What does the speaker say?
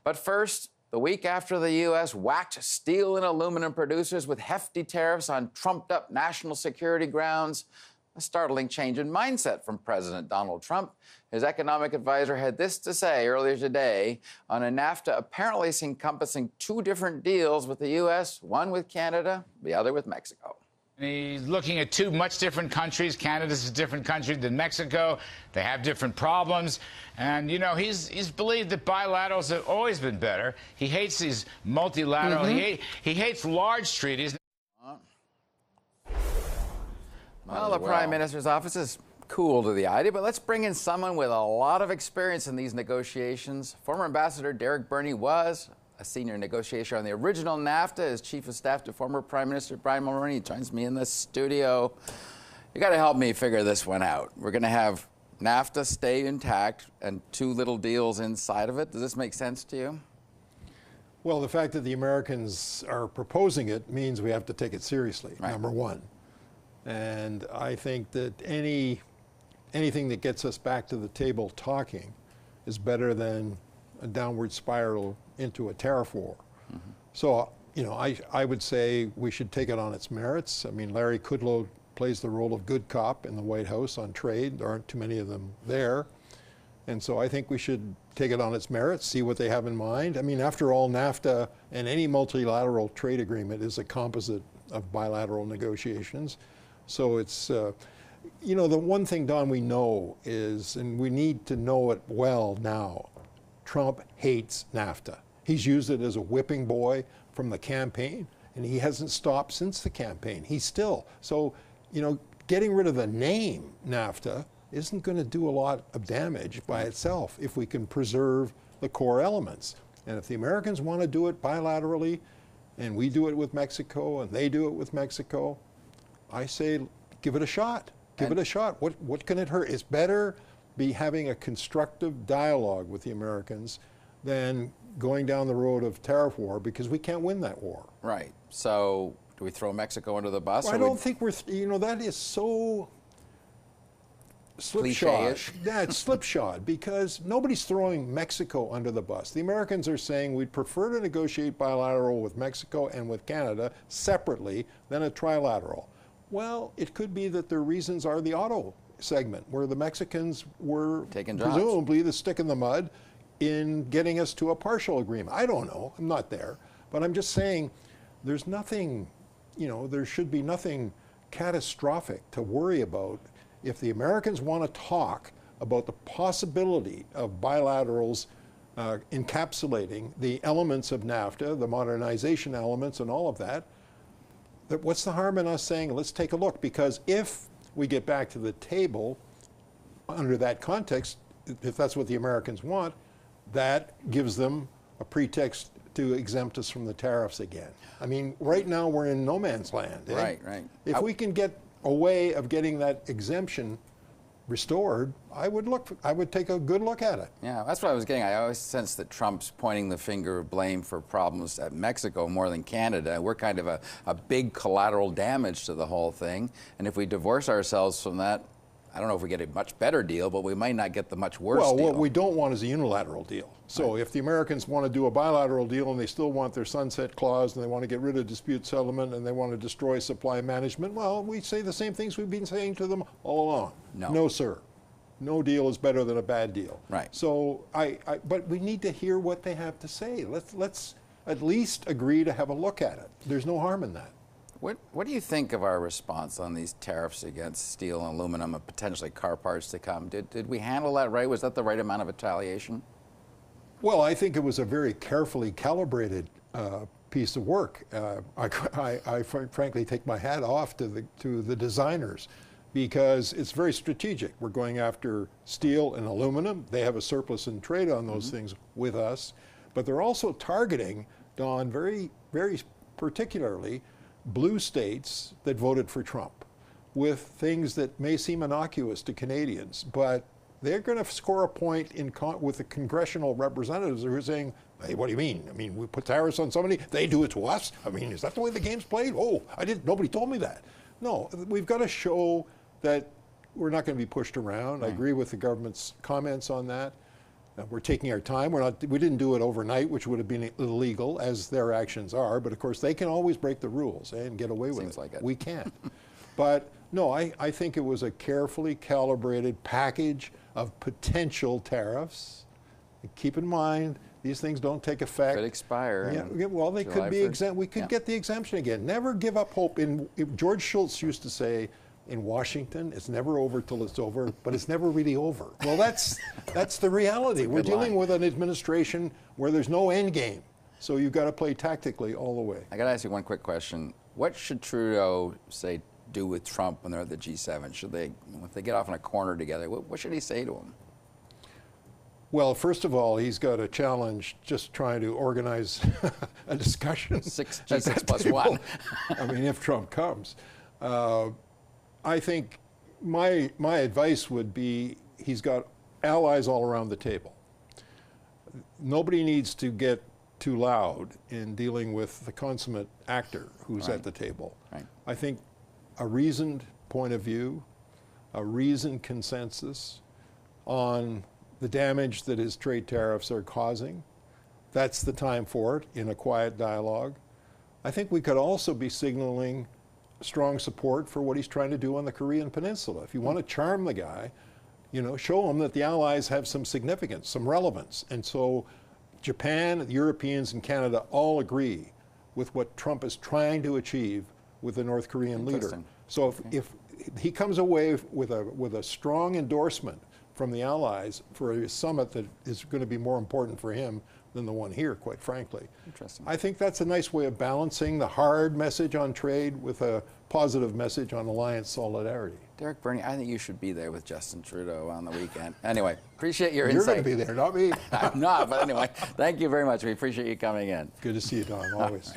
But first, the week after the U.S. whacked steel and aluminum producers with hefty tariffs on trumped-up national security grounds, a startling change in mindset from President Donald Trump. His economic advisor had this to say earlier today on a NAFTA apparently encompassing two different deals with the U.S., one with Canada, the other with Mexico. He's looking at two much different countries. Canada's a different country than Mexico. They have different problems. And, you know, he's believed that bilaterals have always been better. He hates these multilateral. He hates large treaties. Well, the Prime Minister's office is cool to the idea, but let's bring in someone with a lot of experience in these negotiations. Former Ambassador Burney was a senior negotiator on the original NAFTA, as Chief of Staff to former Prime Minister Brian Mulroney. He joins me in the studio. You got to help me figure this one out. We're going to have NAFTA stay intact and two little deals inside of it. Does this make sense to you? Well, the fact that the Americans are proposing it means we have to take it seriously, number one. And I think that anything that gets us back to the table talking is better than a downward spiral into a tariff war. So, you know, I would say we should take it on its merits. I mean, Larry Kudlow plays the role of good cop in the White House on trade. There aren't too many of them there. And so I think we should take it on its merits, see what they have in mind. I mean, after all, NAFTA and any multilateral trade agreement is a composite of bilateral negotiations. So it's, you know, the one thing, Don, we know is, and we need to know it well now, Trump hates NAFTA. He's used it as a whipping boy from the campaign, and he hasn't stopped since the campaign. He's still. So, you know, getting rid of the name NAFTA isn't going to do a lot of damage by itself if we can preserve the core elements. And if the Americans want to do it bilaterally, and we do it with Mexico, and they do it with Mexico, I say give it a shot. Give it a shot. What can it hurt? It's better be having a constructive dialogue with the Americans than going down the road of tariff war, because we can't win that war. Right. So do we throw Mexico under the bus? Well, I don't think we're, you know, that is so slipshod. Yeah, it's slipshod, because nobody's throwing Mexico under the bus. The Americans are saying we'd prefer to negotiate bilateral with Mexico and with Canada separately than a trilateral. Well, it could be that their reasons are the auto segment, where the Mexicans were presumably the stick in the mud in getting us to a partial agreement. I don't know. I'm not there. But I'm just saying there's nothing, you know, there should be nothing catastrophic to worry about. If the Americans want to talk about the possibility of bilaterals encapsulating the elements of NAFTA, the modernization elements and all of that, what's the harm in us saying, let's take a look? Because if we get back to the table under that context, if that's what the Americans want, that gives them a pretext to exempt us from the tariffs again. I mean, right now we're in no man's land. Right. If we can get a way of getting that exemption restored, I would take a good look at it. Yeah, that's what I was getting. I always sense that Trump's pointing the finger of blame for problems at Mexico more than Canada. We're kind of a big collateral damage to the whole thing. And if we divorce ourselves from that, I don't know if we get a much better deal, but we might not get the much worse deal. Well, what we don't want is a unilateral deal. So if the Americans want to do a bilateral deal and they still want their sunset clause and they want to get rid of dispute settlement and they want to destroy supply management, well, we say the same things we've been saying to them all along. No, sir. No deal is better than a bad deal. Right. So but we need to hear what they have to say. Let's at least agree to have a look at it. There's no harm in that. What do you think of our response on these tariffs against steel and aluminum and potentially car parts to come? Did we handle that right? Was that the right amount of retaliation? Well, I think it was a very carefully calibrated piece of work. I frankly take my hat off to the designers, because it's very strategic. We're going after steel and aluminum. They have a surplus in trade on those things with us, but they're also targeting, Don, very, very particularly, blue states that voted for Trump with things that may seem innocuous to Canadians, but they're going to score a point with the congressional representatives who are saying, hey, what do you mean? I mean, we put tariffs on somebody, they do it to us? I mean, is that the way the game's played? Oh, nobody told me that. No, we've got to show that we're not going to be pushed around. I agree with the government's comments on that. We're taking our time. We didn't do it overnight, which would have been illegal, as their actions are. But of course, they can always break the rules and get away with Seems like it. We can't. But no, I think it was a carefully calibrated package of potential tariffs. And keep in mind, these things don't take effect. Could expire. Yeah, well, they could be exempt. We could get the exemption again. Never give up hope. George Shultz used to say, in Washington, it's never over till it's over, but it's never really over. Well, that's the reality. We're dealing with an administration where there's no end game. So you've got to play tactically all the way. I got to ask you one quick question. What should Trudeau do with Trump when they're at the G7? Should they, if they get off in a corner together, what should he say to him? Well, first of all, he's got a challenge just trying to organize a discussion. G6 plus one. I mean, if Trump comes. I think my advice would be he's got allies all around the table. Nobody needs to get too loud in dealing with the consummate actor who's at the table. Right. I think a reasoned point of view, a reasoned consensus on the damage that his trade tariffs are causing, that's the time for it in a quiet dialogue. I think we could also be signaling strong support for what he's trying to do on the Korean Peninsula. If you want to charm the guy, show him that the Allies have some significance, some relevance. And so Japan, the Europeans, and Canada all agree with what Trump is trying to achieve with the North Korean leader. So if he comes away with a strong endorsement from the Allies for a summit that is going to be more important for him than the one here, quite frankly. Interesting. I think that's a nice way of balancing the hard message on trade with a positive message on alliance solidarity. Derek Burney, I think you should be there with Justin Trudeau on the weekend. Anyway, appreciate your You're insight. going to be there, not me. I'm not, but anyway, thank you very much. We appreciate you coming in. Good to see you, Don, always.